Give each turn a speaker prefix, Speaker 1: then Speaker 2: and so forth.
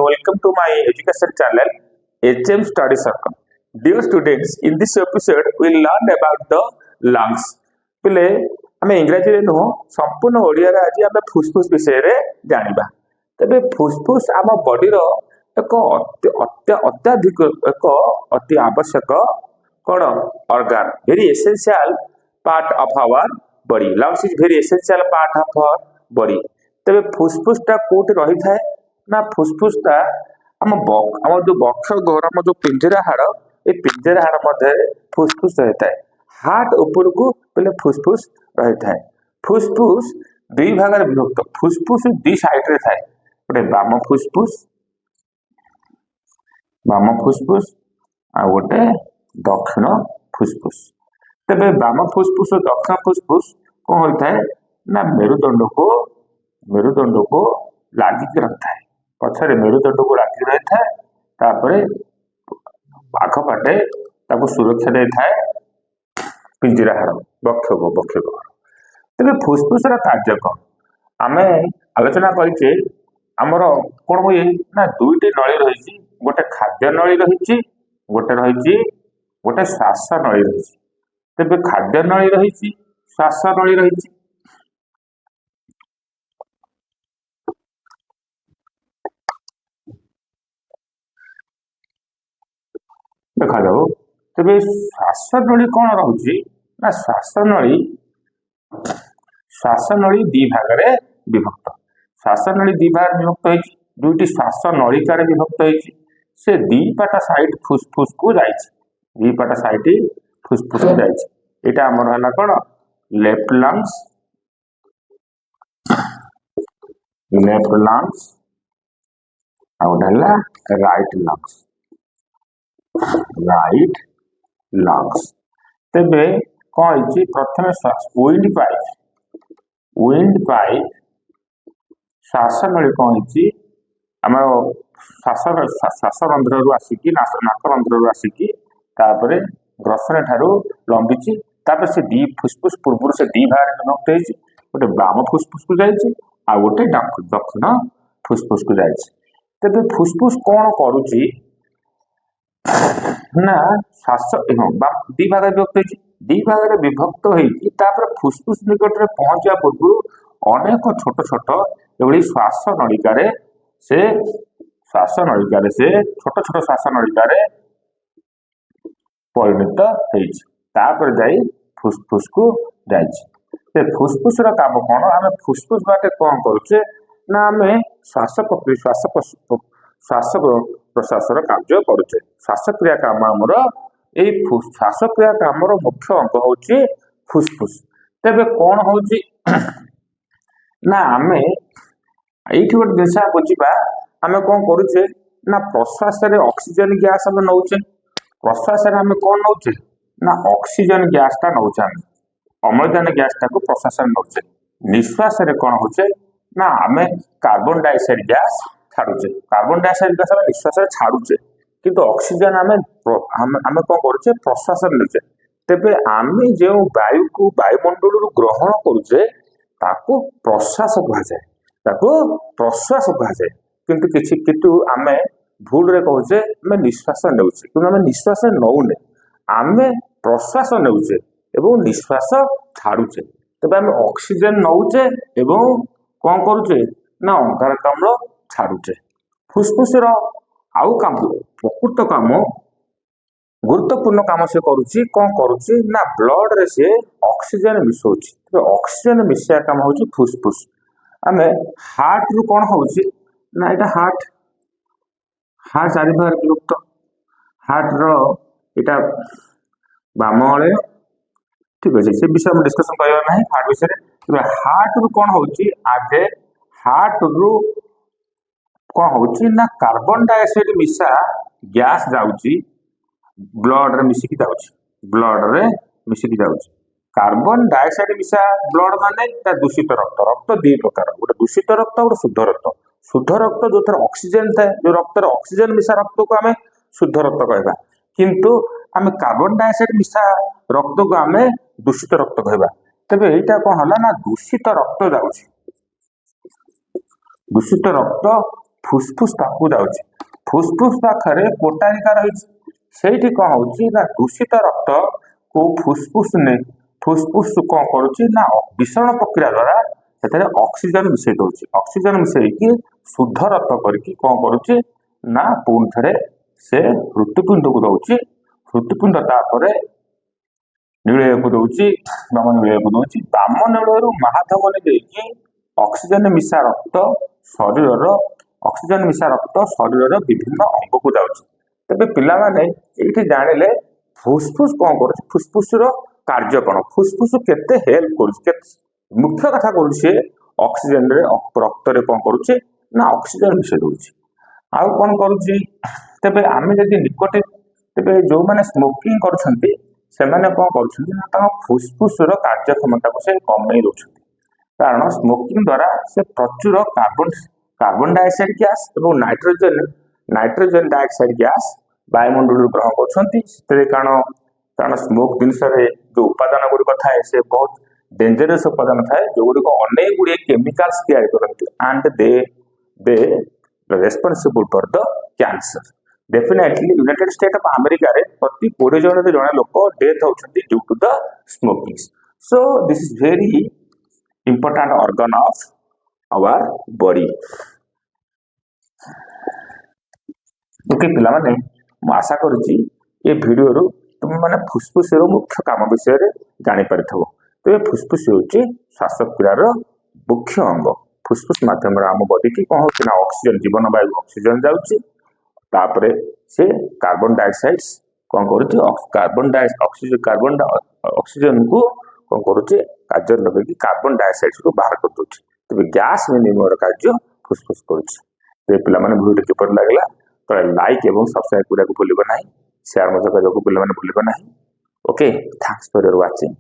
Speaker 1: welcome to my education channel HM Study Circle. Dear students, in this episode we will learn about the lungs. पिले आम इंग्राजी रे नुह संपूर्ण ओडिया रे आज आम फुसफुस विषय रे जानिबा। तबे फुसफुस आम बॉडी रो एक अत्याधिक एक अति आवश्यक कौन organ, very essential part of our body. Lungs is very essential part of our body. तबे फुसफुस टा कोट रही थाए ना, फुसफुस टा आम जो बक्ष घर आम जो पिंजरा हाड़, ये पिंजरा हाड़ मध्य फुसफुस रहता है. हार्ट ऊपर को पहले फुसफुस रहता है. फुसफुस दुई भाग में विभक्त. फुसफुस दी साइड रे थाए, गोटे बाम फुसफुस आ गोटे दक्षिण फुसफुस. तबे बाम फुसफुस और दक्षिण फुसफुस कौन होता है ना, मेरुदंड को लागिक रखता है. पछरे मेरुदंड को लागिक रहता है, तापरे आखपाटे ताको सुरक्षा दे थाए पिंजरा हाड़ बक्ष को. तेज फुसफुस कार्य कौन आम आलोचना करें. आमर कौन हुए ना, दुईटी नली रही, गोटे खाद्य नली रही, गोटे श्वास नली रही. तेज खाद्य नली रही, श्वास नली रही. देखा जाओ तेज श्वास नली कौन रही ना, श्वास नली दी भाग में विभक्त. श्वास नली दी भाग विभक्त हो, दुईटी श्वास नलिकार विभक्त हो. से दीपाट साइड फुसफुस को जाइए, दीपाट साइड फुसफुस को जाइए. यहाँ आमर है कौन, लेफ्ट लंग्स आउट है राइट लंग्स. तेबे कौन होती प्रथम श्वास विंड पाइप श्वास नली कौन होती आम श्वास रंध्र रु आसिकी नाक रंध्र रु आसिकी ग्रसन ठारू लंबी. से दी फुसफुस पूर्व से दी भाग विभक्त होती, गोटे बाम फुसफुस को जाइए आ गोटे दक्षिण फुसफुस को जाइए. तेबे फुसफुस कौन करुची ना, श्वास दी भाग विभक्त होती, दी भाग विभक्त होकर फुसफुस निकट में पहुंचा पूर्व अनेक छोट छोट ये श्वास नलिकार से छोट छोट श्वास नलिकार परिणत होपर जाई फुसफुस को जाइए. फुसफुस काम कौन, आम फुसफुस बाटे कौन करुचे ना, आम श्वास प्रश्वास कार्य करुचे. श्वासक्रिया काम आमर यही श्वासक्रिया काम मुख्य अंग हूँ फुसफुस. तेज कौन हो ना, आम ये गोटे जिनसा बुझा, आम कौन करुचे ना, प्रश्वास ऑक्सीजन गैस आम नौचे. प्रश्वास आम कौन नौचे ना, ऑक्सीजन गैस टा नौचे, आम अम्लजान गैस टाक प्रश्वास नौचे. निश्वास कौन होचे ना, आम कार्बन डाइऑक्साइड गैस छाड़ुचे. कार्बन डाइऑक्साइड गैस आम निश्वास छाड़ुचे, किंतु ऑक्सीजन आम कौन करुचे प्रश्वास नौचे. तेबे आम जो वायु को वायुमंडल ग्रहण करुचे ताको प्रश्वास कहुए, किंतु आम भूल रे कहूचे आम निश्वास नौचे, कि आम निश्वास नौने, आम प्रश्वास नौचे एवं निश्वास छाड़ुचे. तेज आम ऑक्सीजन नौचे एवं कौन करुचे ना, अंगारकाम्ल छाड़ुचे. फुसफुस आउ काम प्रकृत काम गुरुत्वपूर्ण काम से करुची कौन करुची ना, ब्लड रे से ऑक्सीजन मिसौची. ऑक्सीजन मिसया काम हूँ फुसफुस. आम हार्ट रु कौन होची ना, यहाँ हार्ट चारि भाग विभक्त. हार्ट रा बाम अळय, ठीक अच्छे, से विषय में डिस्कसन करवा ना हार्ट विषय. हार्ट रु कौन होची आगे, हार्ट रु कौन होची ना, कार्बन डाइऑक्साइड मिसा गैस जाउची ब्लड रे मिसिकी जाउची. कार्बन डाइऑक्साइड मिसा ब्लड माने दूषित रक्त दी प्रकार, गोटे दूषित रक्त, गोटे शुद्ध रक्त. शुद्ध रक्त जो थे ऑक्सीजन थाए, जो रक्त ऑक्सीजन मिसा रक्त को आम शुद्ध रक्त कहवा, किंतु आम कार्बन डाइऑक्साइड मिसा रक्त को आम दूषित रक्त कहवा. तेबे एटा कौन हला ना, दूषित रक्त जाउची. दूषित रक्त फुसफुस पाखु जाउछि फुसफुस पाखरे कोटारिका रही ସେଇଠି କଣ ହଉଛି ନା ଦୂଷିତ ରକ୍ତ को फुसफुस ने फुसफुस कौन करुच्ची ना विषाणु प्रक्रिया द्वारा से ऑक्सीजन मिसई दौर ऑक्सीजन मिसई शुद्ध रक्त करके कौन करुच्ची ना पुणी थे से हृत्पिंड को दौर हृत्पिंड तापर नीलय को दौर बाम नीलय को दौर बाम नीलय महाधमनी देकी ऑक्सीजन मिशा रक्त शरीर ऑक्सीजन मिशा रक्त शरीर विभिन्न अंग को जाऊँगी तेरे पिलाने ये जानिले फुसफुस कौन कर फुसफुस कार्य कौन फुसफुस केते हेल्प कर मुख्य कथा करुचे ऑक्सीजन रे रक्त रे कौन करुचे ना ऑक्सीजन मिसई दउछि आउ कौन करुछि तेबे आमे जदि निकोटिन तेबे जो माने स्मोकिंग करूछंती से माने कौन करूछंती ना ता फुसफुस रो कार्यक्षमता को से कमई दउछंती कारण स्मोकिंग द्वारा से प्रचुर कार्बन डाइऑक्साइड गैस एवं नाइट्रोजन डाइऑक्साइड गैस वायुमंडल ग्रहण कर कारण स्मोक जिनस जो उपादान गुड़िक थाए से बहुत डेंजरस उपादान थाए जो गुड़िक अनेक गुड़े केमिकल्स तैयारी करती and they responsible for the cancer definitely United State of America रे प्रति 20 जन जने लोक डेथ होउछंती due to the smoking so this is very important organ of our body okay पिला माने मु आशा करुच्ची ये वीडियो रु तुम मैंने फुसफुस मुख्य काम विषय जानी पारिथबो तेरे फुसफुस होची श्वासक्रियार मुख्य अंग फुसफुस माध्यम आम बॉडी की कौन होना ऑक्सीजन जीवन वायु ऑक्सीजन जाऊँगी तापरे से कार्बन डाइऑक्साइड कौन करुच्ची कार्बन ऑक्सीजन को कौन करुच्ची कार्य लगे कार्बन डाइऑक्साइड को बाहर कर दूसरी तेज गैस विनिमय कार्य फुसफुस करुच्ची तेज पे वीडियो किपर लगला तो लाइक एवं सब्सक्राइब करने को भूलिबो नहीं शेयर मत करने को भूलिबो नहीं okay thanks for your watching.